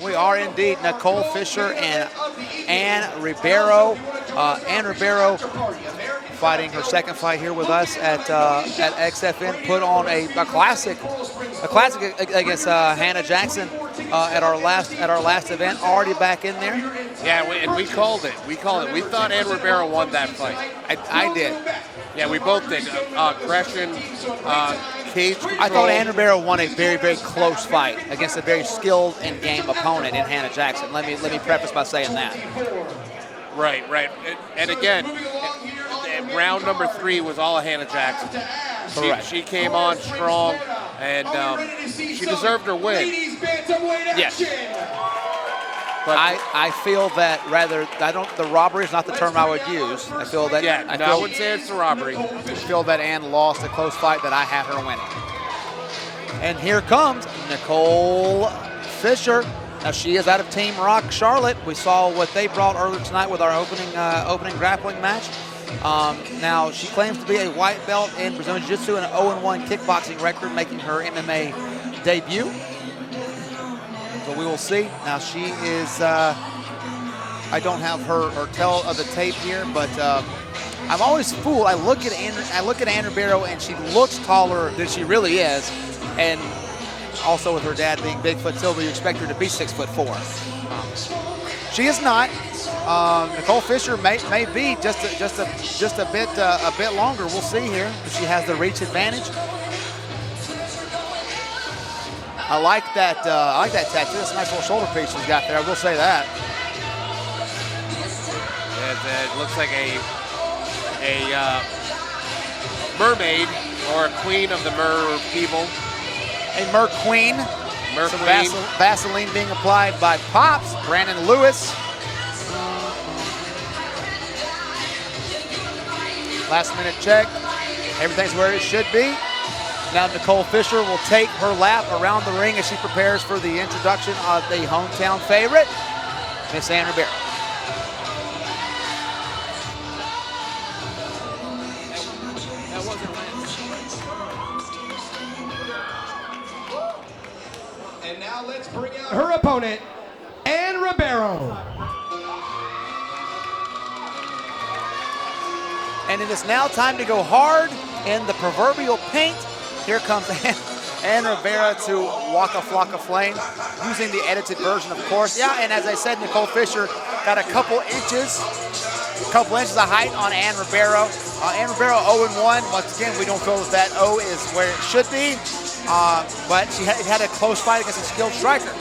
We are indeed. Nicole Fisher and Ann Ribeiro. Ann Ribeiro fighting her second fight here with us at XFN. Put on a classic against Hannah Jackson at our last event. Already back in there. Yeah, and we called it. We thought Ann Ribeiro won that fight. I did. Yeah, we both did. Aggression, cage control. I thought Ann Ribeiro won a very, very close fight against a very skilled and game opponent in Hannah Jackson. Let me preface by saying that. Right. And again, round number 3 was all Hannah Jackson. She came on strong, and she deserved her win. Yes. But I feel that the robbery is not the term I would use. I feel that I wouldn't say it's a robbery. I feel that Ann lost a close fight that I had her winning. And here comes Nicole Fisher. Now she is out of Team Rock Charlotte. We saw what they brought earlier tonight with our opening grappling match. Now she claims to be a white belt in Brazilian Jiu-Jitsu and an 0-1 kickboxing record, making her MMA debut. So we will see. Now she is, I don't have her tell of the tape here, but I'm always fooled. I look at Ann Ribeiro and she looks taller than she really is. And also with her dad being Bigfoot Silver, you expect her to be 6'4". She is not. Nicole Fisher may be just a bit longer. We'll see here if she has the reach advantage. I like that tattoo. It's a nice little shoulder piece she's got there. I will say that. It looks like a mermaid or a queen of the mer people. A mer queen. Some Vaseline being applied by Pops, Brandon Lewis. Last minute check. Everything's where it should be. Now Nicole Fisher will take her lap around the ring as she prepares for the introduction of the hometown favorite, Miss Ann Ribeiro. And now let's bring out her opponent, Ann Ribeiro. And it is now time to go hard in the proverbial paint. Here comes Ann Ribeiro to walk a flock of flame, using the edited version, of course. Yeah, and as I said, Nicole Fisher got a couple inches of height on Ann Ribeiro. Ann Ribeiro 0-1. Once again, we don't feel that O is where it should be, but she had a close fight against a skilled striker.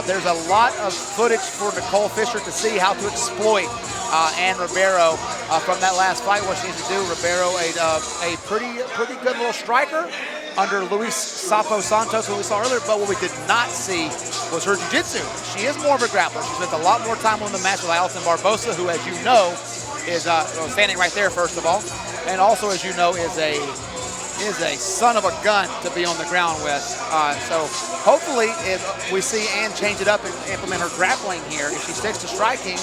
There's a lot of footage for Nicole Fisher to see how to exploit Ann Ribeiro from that last fight. What she needs to do, Ribeiro, a pretty good little striker under Luis Sapo Santos, who we saw earlier, but what we did not see was her jiu-jitsu. She is more of a grappler. She spent a lot more time on the match with Alison Barbosa, who, as you know, is standing right there, first of all, and also, as you know, is a son of a gun to be on the ground with. So hopefully if we see Ann change it up and implement her grappling here, if she sticks to striking,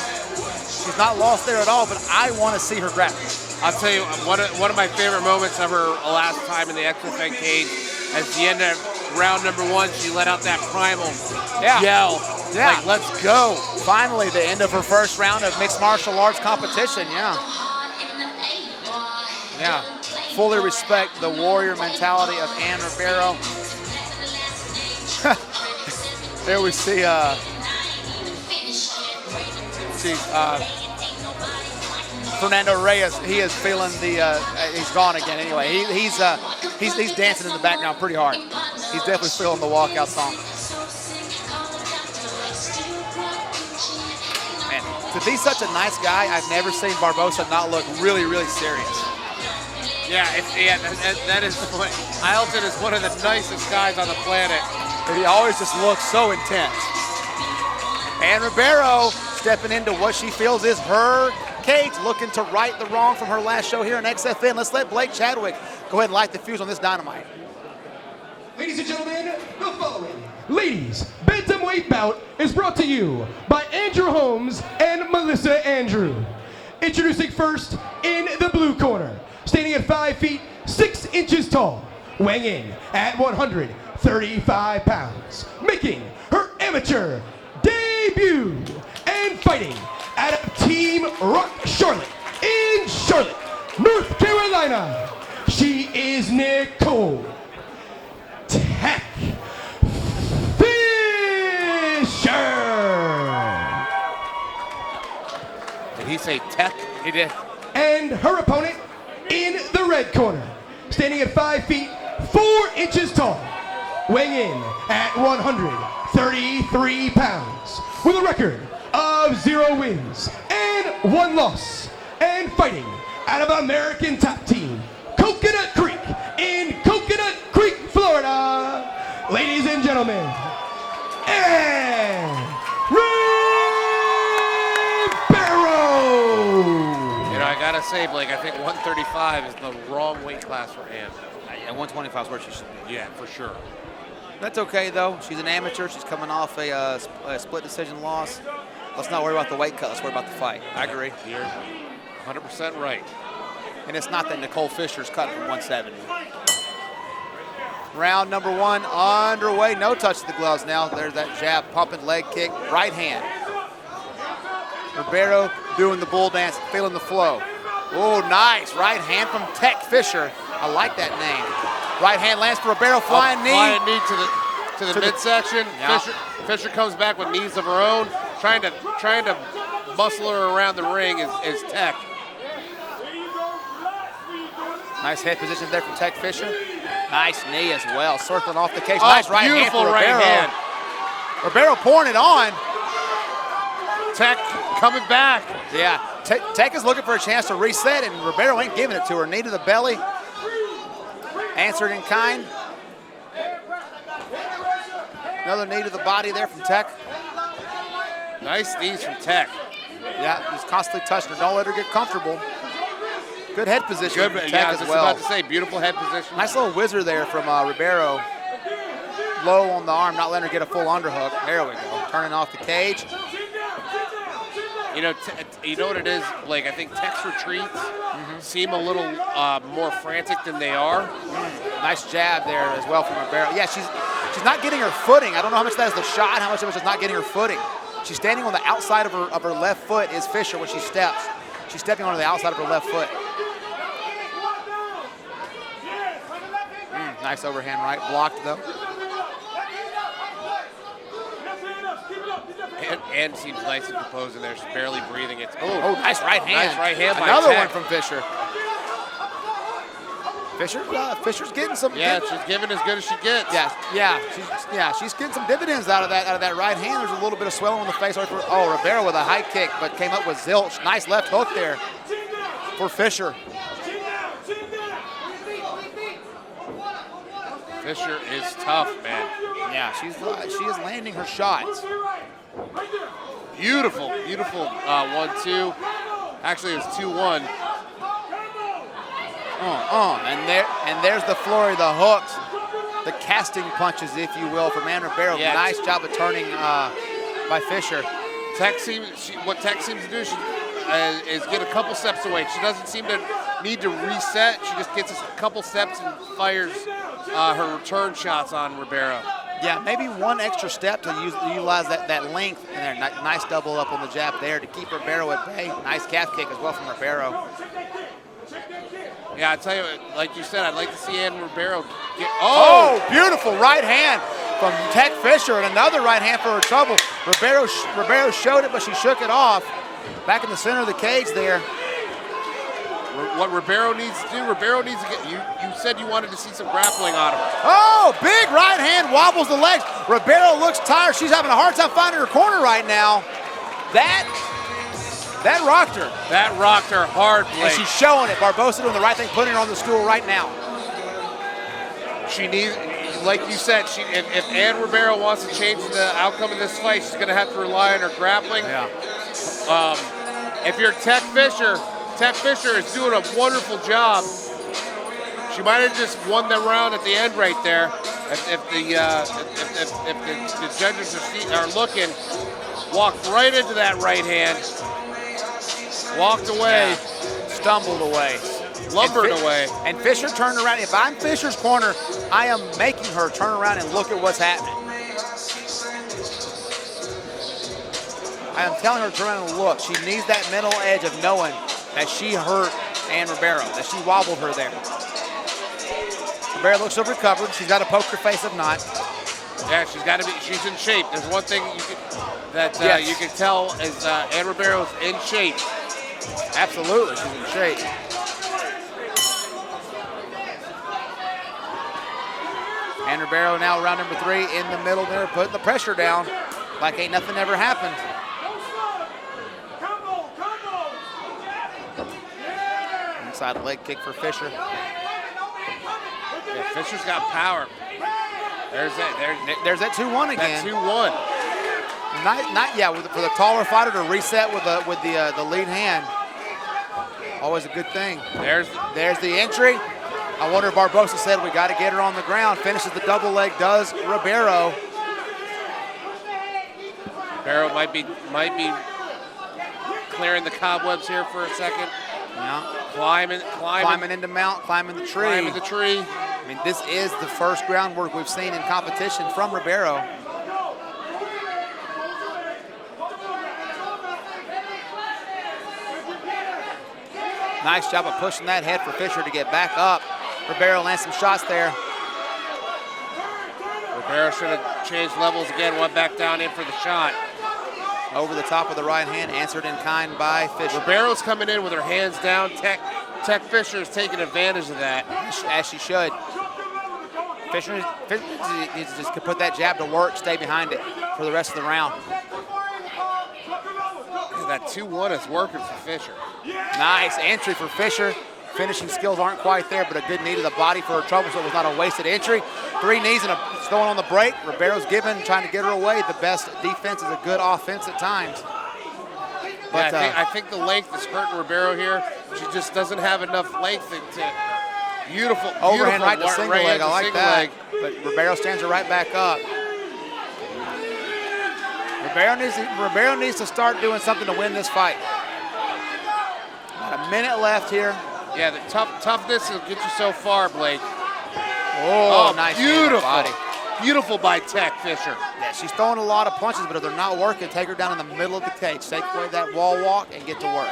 she's not lost there at all, but I want to see her grapple. I'll tell you, one of my favorite moments of her last time in the XFN cage, at the end of round number 1, she let out that primal yell. Yeah. Like, let's go. Finally, the end of her first round of mixed martial arts competition, yeah. Fully respect the warrior mentality of Ann Ribeiro. There we see, Fernando Reyes. He is feeling he's gone again anyway. He's dancing in the background pretty hard. He's definitely feeling the walkout song. Man, to be such a nice guy, I've never seen Barbosa not look really, really serious. Yeah, that is the point. Ileton is one of the nicest guys on the planet. But he always just looks so intense. Ann Ribeiro stepping into what she feels is her cage, looking to right the wrong from her last show here on XFN. Let's let Blake Chadwick go ahead and light the fuse on this dynamite. Ladies and gentlemen, the following ladies bantamweight bout is brought to you by Andrew Holmes and Melissa Andrew. Introducing first in the blue corner, standing at 5 feet 6 inches tall, weighing in at 135 pounds, making her amateur debut and fighting out of Team Rock Charlotte in Charlotte, North Carolina. She is Nicole Tech Fisher. Did he say Tech? He did. And her opponent in the red corner, standing at 5 feet 4 inches tall, weighing in at 133 pounds, with a record of 0 wins and 1 loss, and fighting out of American Top Team, Coconut Creek in Coconut Creek, Florida. Ladies and gentlemen, and I gotta say, Blake, I think 135 is the wrong weight class for Ann. Yeah, 125 is where she should be. Yeah, for sure. That's okay, though. She's an amateur. She's coming off a split decision loss. Let's not worry about the weight cut. Let's worry about the fight. I agree. You're 100% right. And it's not that Nicole Fisher's cut from 170. Round number 1 underway. No touch to the gloves now. There's that jab, pumping leg kick, right hand. Ribeiro doing the bull dance, feeling the flow. Oh, nice. Right hand from Tech Fisher. I like that name. Right hand lands for Ribeiro, flying knee. Flying knee to the midsection. Yeah. Fisher comes back with knees of her own, trying to muscle her around the ring is Tech. Nice head position there from Tech Fisher. Nice knee as well, circling off the cage. Oh, nice right hand beautiful for right Ribeiro. hand. Ribeiro pouring it on. Tech coming back. Yeah, Tech is looking for a chance to reset, and Ribeiro ain't giving it to her. Knee to the belly. Answered in kind. Another knee to the body there from Tech. Nice knees from Tech. Yeah, he's constantly touching her. Don't let her get comfortable. Good head position Good, from Tech yeah, I was as just well. about to say, beautiful head position. Nice little whizzer there from Ribeiro. Low on the arm, not letting her get a full underhook. There we go. Turning off the cage. You know what it is, Blake? I think Tech's retreats seem a little more frantic than they are. Nice jab there as well from Ribeiro. Yeah, she's not getting her footing. I don't know how much that is the shot, how much of it is not getting her footing. She's standing on the outside of her left foot is Fisher when she steps. She's stepping onto the outside of her left foot. Nice overhand right, blocked though. And seems nice and composed in there. She's barely breathing. Oh, nice right hand. Nice right hand by Another Tech. one from Fisher. Fisher's getting some. Yeah, she's giving as good as she gets. She's getting some dividends out of that right hand. There's a little bit of swelling on the face. Oh, Ribeiro with a high kick, but came up with zilch. Nice left hook there for Fisher. Fisher is tough, man. Yeah, she is landing her shots. Beautiful 1-2. Actually, it was 2-1. And there's the flurry, the hooks, the casting punches, if you will, from Ann Ribeiro. Yeah, nice job of turning by Fisher. What Tech seems to do is get a couple steps away. She doesn't seem to need to reset. She just gets a couple steps and fires her return shots on Ribeiro. Yeah, maybe one extra step to utilize that length in there. Nice double up on the jab there to keep Ribeiro at bay. Nice calf kick as well from Ribeiro. Yeah, I tell you, like you said, I'd like to see Ann Ribeiro get. Oh, beautiful right hand from Tech Fisher, and another right hand for her trouble. Ribeiro showed it, but she shook it off. Back in the center of the cage there. What Ribeiro needs to do, Ribeiro needs to get. You said you wanted to see some grappling on him. Oh, big right hand wobbles the legs. Ribeiro looks tired. She's having a hard time finding her corner right now. That rocked her. That rocked her hard, Blake. And she's showing it. Barbosa doing the right thing, putting her on the stool right now. She needs, like you said, if Ann Ribeiro wants to change the outcome of this fight, she's going to have to rely on her grappling. Yeah. If you're Tech Fisher is doing a wonderful job. She might have just won the round at the end right there. If the judges are looking, walked right into that right hand, walked away, stumbled away, lumbered away. And Fisher turned around. If I'm Fisher's corner, I am making her turn around and look at what's happening. I'm telling her to look. She needs that mental edge of knowing that she hurt Ann Ribeiro, that she wobbled her there. Ribeiro looks to have recovered. She's got a poker face of not. Yeah, she's got to be. She's in shape. There's one thing you can tell is Ann Ribeiro's in shape. Absolutely, she's in shape. Ann Ribeiro now round number 3 in the middle there, putting the pressure down like ain't nothing ever happened. Inside leg kick for Fisher. Yeah, Fisher's got power. There's that 2-1 again. That 2-1. For the taller fighter to reset with the lead hand. Always a good thing. There's the entry. I wonder if Barbosa said we got to get her on the ground. Finishes the double leg, does Ribeiro. Ribeiro might be clearing the cobwebs here for a second. Yeah. Climbing into mount, climbing the tree. Climbing the tree. I mean, this is the first groundwork we've seen in competition from Ribeiro. Nice job of pushing that head for Fisher to get back up. Ribeiro lands some shots there. Ribeiro should have changed levels again, went back down in for the shot. Over the top of the right hand, answered in kind by Fisher. Ribeiro's coming in with her hands down. Tech Fisher is taking advantage of that. As she should. Fisher needs to just put that jab to work, stay behind it for the rest of the round. Yeah, that 2-1 is working for Fisher. Nice entry for Fisher. Finishing skills aren't quite there, but a good knee to the body for her trouble, so it was not a wasted entry. 3 knees and it's going on the break. Ribeiro's giving, trying to get her away. The best defense is a good offense at times. But yeah, I think the length is hurting Ribeiro here. She just doesn't have enough length to beautiful overhand right to single leg. I like that. Leg. But Ribeiro stands her right back up. Ribeiro needs to start doing something to win this fight. About a minute left here. Yeah, the toughness will get you so far, Blake. Oh, nice beautiful body. Beautiful by Tech Fisher. Yeah, she's throwing a lot of punches, but if they're not working, take her down in the middle of the cage. Take away that wall walk and get to work.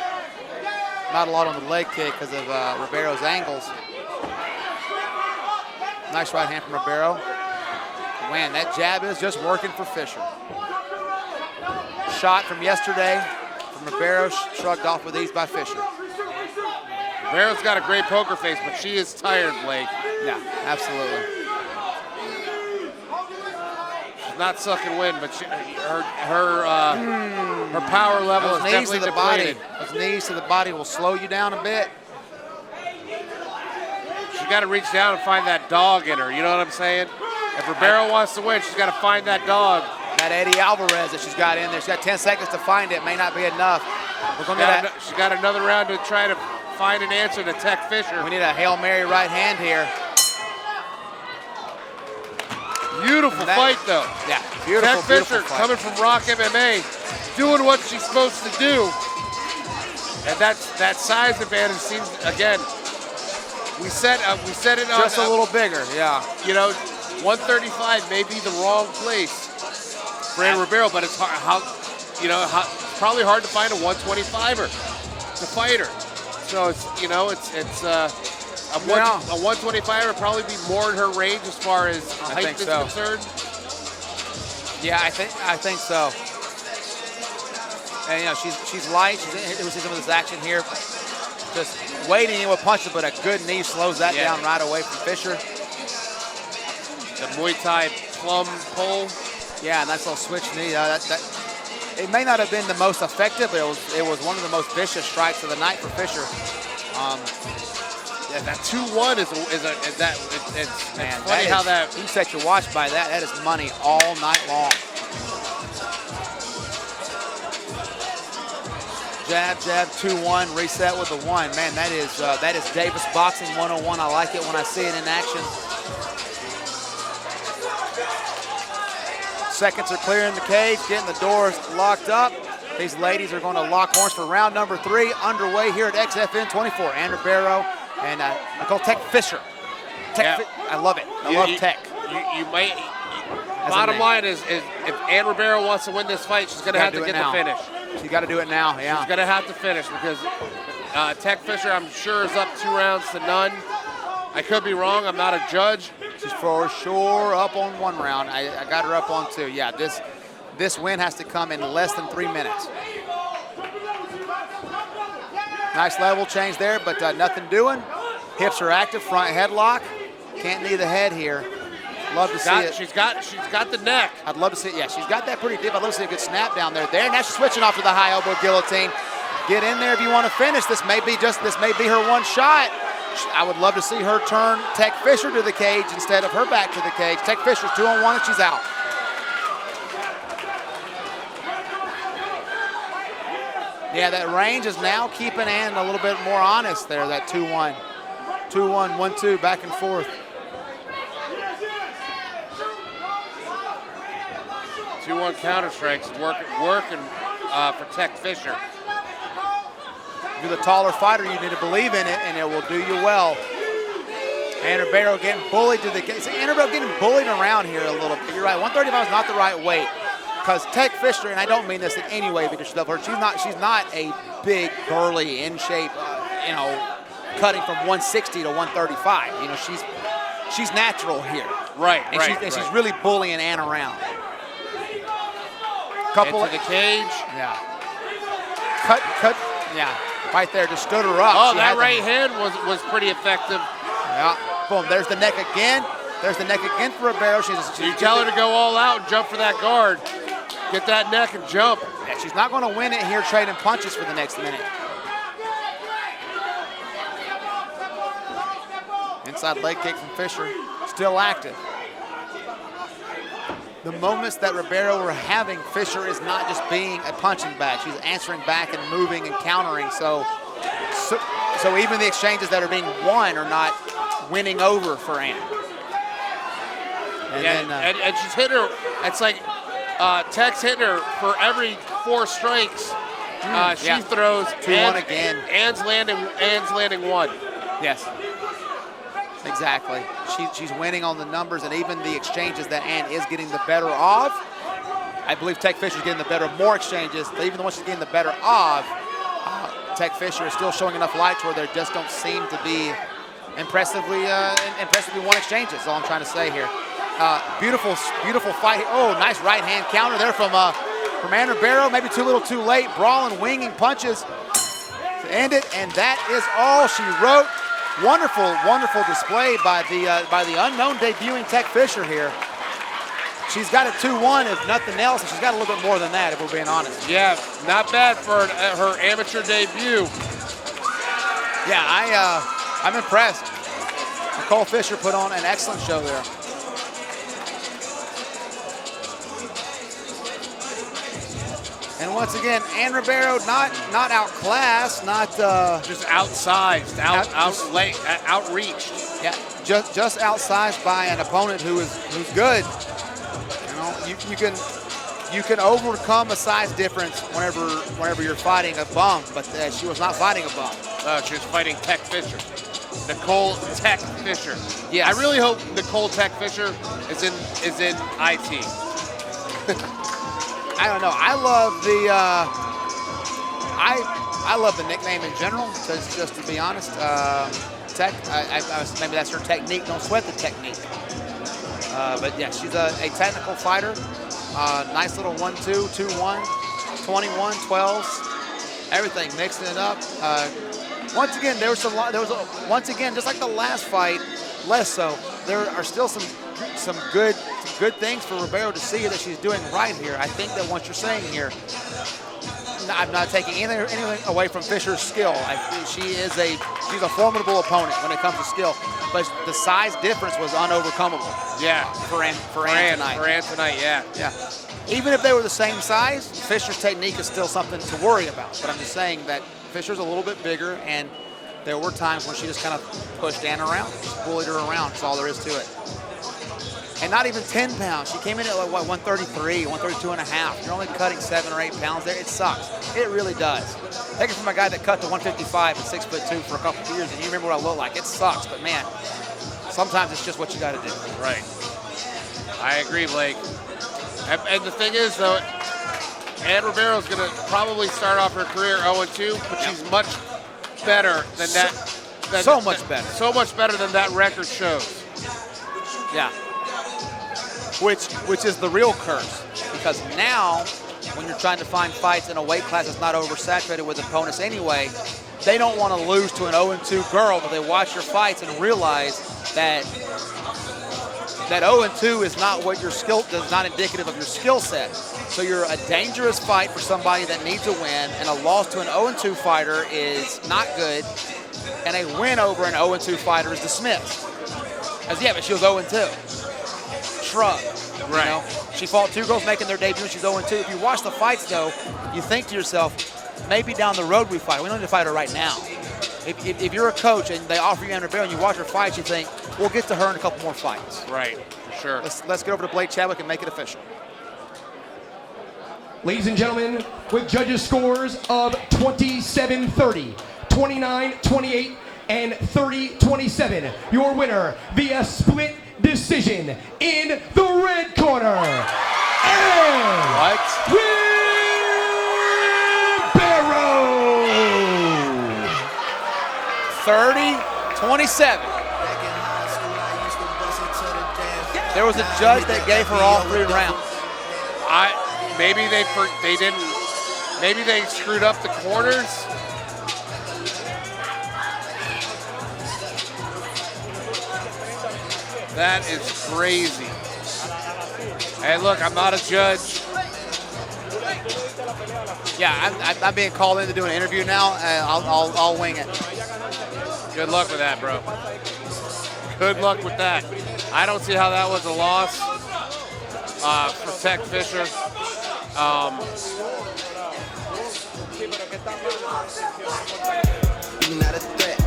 Not a lot on the leg kick because of Ribeiro's angles. Nice right hand from Ribeiro. Man, that jab is just working for Fisher. Shot from yesterday from Ribeiro, shrugged off with ease by Fisher. Ribeiro's got a great poker face, but she is tired, Blake. Yeah, absolutely. She's not sucking wind, but her power level is definitely depleted. Those knees to the body will slow you down a bit. She's got to reach down and find that dog in her. You know what I'm saying? If Ribeiro wants to win, she's got to find that dog. That Eddie Alvarez that she's got in there. She's got 10 seconds to find it. May not be enough. She's got another round to try to find an answer to Tech Fisher. We need a Hail Mary right hand here. Beautiful fight, though. Yeah, beautiful, Tech Fisher coming from Rock MMA, doing what she's supposed to do. And that size advantage seems, again, we said it on just a little bigger, yeah. You know, 135 may be the wrong place for Ann Ribeiro, but it's probably hard to find a 125er to fight her. So it's a 125er would probably be more in her range as far as height is concerned. Yeah, I think so. And she's light. We'll see some of this action here. Just waiting in with punches, but a good knee slows that down right away from Fisher. The Muay Thai plum pull. Yeah, nice little switch knee. It may not have been the most effective, but it was one of the most vicious strikes of the night for Fisher. Yeah, that 2-1 it's funny how that. You set your watch by that. That is money all night long. Jab, 2-1, reset with the 1. Man, that is Davis Boxing 101. I like it when I see it in action. Seconds are clearing the cage, getting the doors locked up. These ladies are going to lock horns for round number 3, underway here at XFN 24. Ann Ribeiro and Nicole Tech Fisher. I love it. I love Tech. Bottom line is if Ann Ribeiro wants to win this fight, she's going to have to get the finish. She's got to do it now, yeah. She's going to have to finish because Tech Fisher, I'm sure, is up 2 rounds to none. I could be wrong. I'm not a judge. She's for sure up on 1 round. I got her up on 2. Yeah, this win has to come in less than 3 minutes. Nice level change there, but nothing doing. Hips are active, front headlock. Can't knee the head here. Love to see it. She's got the neck. I'd love to see it. Yeah, she's got that pretty deep. I'd love to see a good snap down there. Now she's switching off to the high elbow guillotine. Get in there if you want to finish. This may be her one shot. I would love to see her turn Tech Fisher to the cage instead of her back to the cage. Tech Fisher's 2-on-1 and she's out. Yeah, that range is now keeping Ann a little bit more honest there, that 2-1. 2-1, 1-2, back and forth. 2-1 counter strikes working for Tech Fisher. You're the taller fighter, you need to believe in it, and it will do you well. Ann Ribeiro getting bullied to the cage. Ann Ribeiro getting bullied around here a little bit. You're right, 135 is not the right weight. Because Tech Fisher, and I don't mean this in any way because she's not a big, burly, in shape, cutting from 160 to 135. You know, she's natural here. Right, and she's really bullying Ann around. Couple into the cage. Yeah. Cut. Yeah. Right there, just stood her up. Oh, that right hand was pretty effective. Yeah. Boom. There's the neck again. There's the neck again for Ribeiro. You tell her to go all out and jump for that guard. Get that neck and jump. Yeah, she's not going to win it here trading punches for the next minute. Inside leg kick from Fisher, still active. The moments that Ribeiro were having, Fisher is not just being a punching bag. She's answering back and moving and countering. So even the exchanges that are being won are not winning over for Ann. And she's hit her. It's like Tech's hitting her for every 4 strikes. She throws 2-1 again. Ann's landing 1. Yes. Exactly. She's winning on the numbers and even the exchanges that Ann is getting the better of. I believe Tech Fisher's getting the better of more exchanges. Even the ones she's getting the better of, Tech Fisher is still showing enough light to where there just don't seem to be impressively won exchanges. That's all I'm trying to say here. Beautiful fight. Oh, nice right hand counter there from Ann Ribeiro. Maybe too little too late. Brawling, winging punches to end it. And that is all she wrote. Wonderful display by the unknown debuting Tech Fisher here. She's got a 2-1 if nothing else, and she's got a little bit more than that if we're being honest. Yeah, not bad for her amateur debut. Yeah, I'm impressed. Nicole Fisher put on an excellent show there. And once again, Ann Ribeiro not outclassed, not just outsized, outreached. Yeah, just outsized by an opponent who's good. You know, you can overcome a size difference whenever you're fighting a bum, but she was not fighting a bum. She was fighting Tech Fisher. Nicole Tech Fisher. Yes. I really hope Nicole Tech Fisher is in IT. I don't know. I love the I love the nickname in general. Just to be honest, Tech. Maybe that's her technique. Don't sweat the technique. But yeah, she's a technical fighter. Nice little 1-2, 2-1, 21, 12s, everything, mixing it up. Once again, once again, just like the last fight, less so. There are still some good things for Ribeiro to see that she's doing right here. I think that what you're saying here, I'm not taking anything away from Fisher's skill. She's a formidable opponent when it comes to skill, but the size difference was unovercomable. Yeah, for Ann tonight. For Ann tonight, yeah. Even if they were the same size, Fisher's technique is still something to worry about. But I'm just saying that Fisher's a little bit bigger, and there were times when she just kind of pushed Ann around, just bullied her around. That's all there is to it. And not even 10 pounds. She came in at, 133, 132 and a half. You're only cutting 7 or 8 pounds there. It sucks. It really does. Take it from a guy that cut to 155 and 6'2" for a couple of years, and you remember what I look like. It sucks, but man, sometimes it's just what you got to do. Right. I agree, Blake. And the thing is, though, Ann Ribeiro's going to probably start off her career 0-2, but she's much better than that. So much better. So much better than that record shows. Yeah. Which is the real curse, because now when you're trying to find fights in a weight class that's not oversaturated with opponents anyway, they don't want to lose to an 0-2 girl, but they watch your fights and realize that 0-2 is not what your skill, is not indicative of your skill set. So you're a dangerous fight for somebody that needs a win, and a loss to an 0-2 fighter is not good, and a win over an 0-2 fighter is dismissed. As yeah, but she was 0-2. Shrug. Right. You know? She fought 2 girls making their debut, and she's 0-2. If you watch the fights, though, you think to yourself, maybe down the road we fight. We don't need to fight her right now. If you're a coach and they offer you Ann Ribeiro and you watch her fight, you think, we'll get to her in a couple more fights. Right, for sure. Let's get over to Blake Chadwick and make it official. Ladies and gentlemen, with judges' scores of 27-30, 29-28, and 30-27, your winner via split decision in the red corner, Ann Ribeiro. 30-27. There was a judge that gave her all 3 rounds. Maybe they didn't. Maybe they screwed up the corners. That is crazy. Hey, look, I'm not a judge. Yeah, I'm being called in to do an interview now. I'll wing it. Good luck with that, bro. Good luck with that. I don't see how that was a loss. Protect Fisher. You not a threat.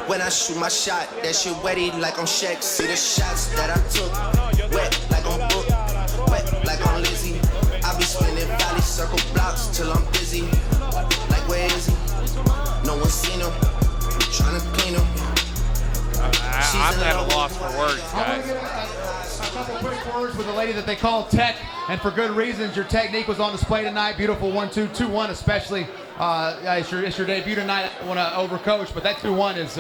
When I shoot my shot, that shit wetty like on Shaq. See the shots that I took, wet like on Book, wet like on Lizzie. I be spinning valley circle blocks till I'm busy. Like where is he? No one seen him. Trying to clean him. I'm at a loss for words, I want to guys. get a couple quick words with a lady that they call Tech, and for good reasons. Your technique was on display tonight. Beautiful 1-2, 2-1 especially. It's your debut tonight. I want to overcoach, but that 2-1 is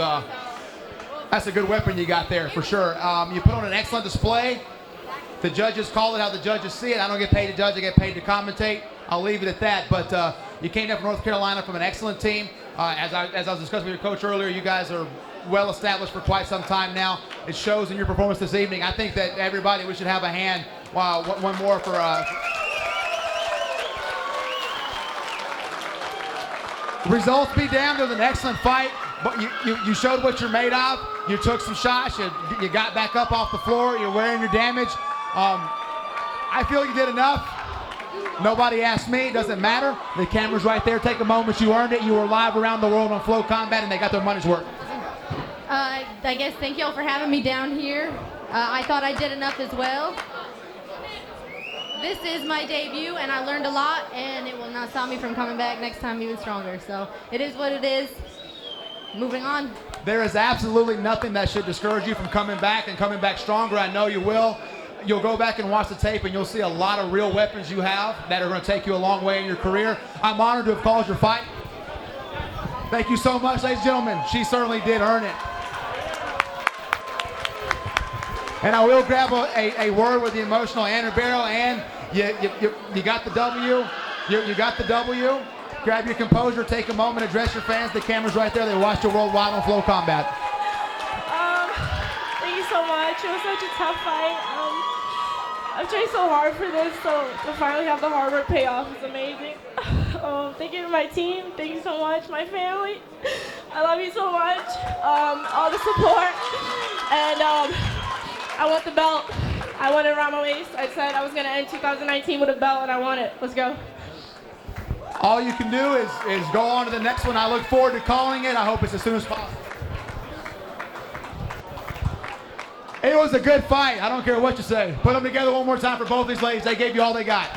that's a good weapon you got there for sure. You put on an excellent display. The judges call it how the judges see it. I don't get paid to judge. I get paid to commentate. I'll leave it at that. But you came down from North Carolina from an excellent team. As I was discussing with your coach earlier, you guys are well established for quite some time now. It shows in your performance this evening. I think that everybody, we should have a hand. Wow, one more for results be damned. It was an excellent fight, but you showed what you're made of. You took some shots. You got back up off the floor. You're wearing your damage. I feel you did enough. Nobody asked me. It doesn't matter. The camera's right there. Take a moment. You earned it. You were live around the world on Flow Combat, and they got their money's worth. I guess thank y'all for having me down here. I thought I did enough as well. This is my debut, and I learned a lot, and it will not stop me from coming back next time even stronger. So it is what it is. Moving on. There is absolutely nothing that should discourage you from coming back and coming back stronger. I know you will. You'll go back and watch the tape, and you'll see a lot of real weapons you have that are going to take you a long way in your career. I'm honored to have called your fight. Thank you so much, ladies and gentlemen. She certainly did earn it. And I will grab a word with the emotional Ann Ribeiro. And you got the W. You got the W. Grab your composure. Take a moment. Address your fans. The camera's right there. They watch you worldwide on Flow Combat. Thank you so much. It was such a tough fight. I've trained so hard for this, so to finally have the hard work pay off is amazing. Thank you to my team. Thank you so much, my family. I love you so much. All the support. And I want the belt. I want it around my waist. I said I was going to end 2019 with a belt, and I want it. Let's go. All you can do is go on to the next one. I look forward to calling it. I hope it's as soon as possible. It was a good fight. I don't care what you say. Put them together one more time for both these ladies. They gave you all they got.